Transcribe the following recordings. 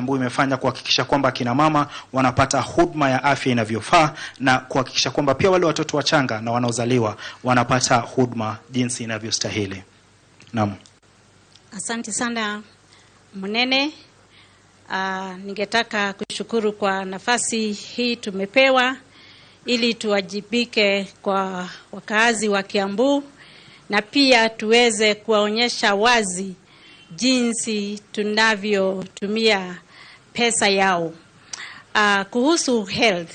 Kiambu imefanya kuhakikisha kwamba kina mama wanapata huduma ya afya inavyofaa na kuhakikisha kwamba pia wale watoto wachanga na wanaozaliwa wanapata huduma jinsi inavyostahili. Naam. Asante sana Munene. Ningetaka kushukuru kwa nafasi hii tumepewa ili tuwajibike kwa wakazi wa Kiambu na pia tuweze kuwaonyesha wazi jinsi tunavyotumia pesa yao. Kuhusu health,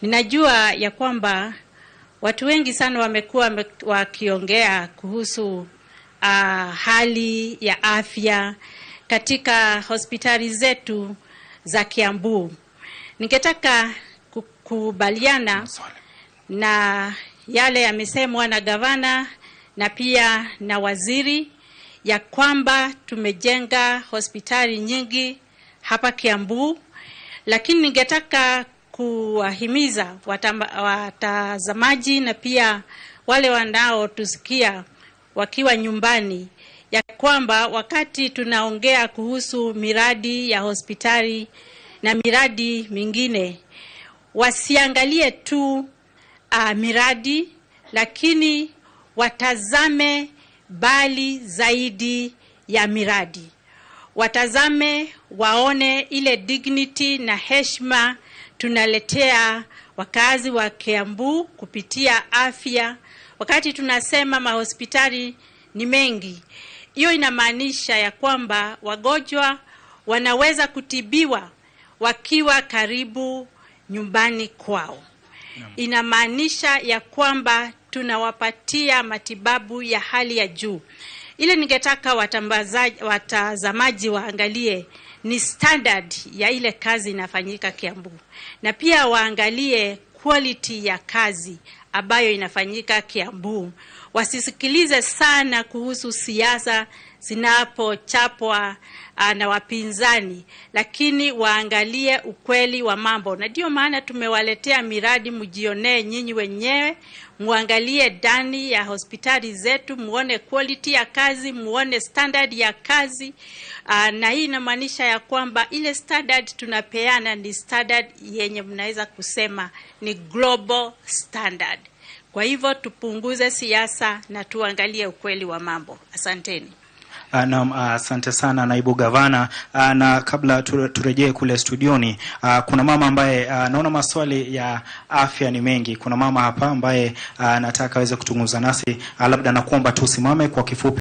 ninajua ya kwamba watu wengi sana wamekuwa wakiongea kuhusu hali ya afya katika hospitali zetu za Kiambu. Ningetaka kukubaliana na yale yamesemwa na gavana na pia na waziri ya kwamba tumejenga hospitali nyingi hapa Kiambu, lakini ningetaka kuwahimiza watazamaji na pia wale wanaotusikia wakiwa nyumbani ya kwamba wakati tunaongea kuhusu miradi ya hospitali na miradi mingine, wasiangalie tu miradi, lakini watazame bali zaidi ya miradi. Watazame, waone ile dignity na heshima tunaletea wakazi wa Kiambu kupitia afya. Wakati tunasema mahospitali ni mengi, hiyo inamaanisha ya kwamba wagonjwa wanaweza kutibiwa wakiwa karibu nyumbani kwao. Inamaanisha ya kwamba tunawapatia matibabu ya hali ya juu. Ile ningetaka watazamaji waangalie ni standard ya ile kazi inafanyika Kiambu, na pia waangalie quality ya kazi ambayo inafanyika Kiambu. Wasisikilize sana kuhusu siasa zinapochapwa na wapinzani, lakini waangalie ukweli wa mambo. Na ndio maana tumewaletea miradi, mjionee nyinyi wenyewe, muangalie ndani ya hospitali zetu, muone quality ya kazi, muone standard ya kazi. Na hii inamaanisha ya kwamba ile standard tunapeana ni standard yenye mnaweza kusema ni global standard. Kwa hivyo tupunguze siasa na tuangalie ukweli wa mambo. Asanteni. Naam, asante sana naibu gavana. Na kabla turejee kule studioni, kuna mama ambaye naona maswali ya afya ni mengi. Kuna mama hapa ambaye nataka aweze kuzungumza nasi, labda nakuomba tu usimame kwa kifupi.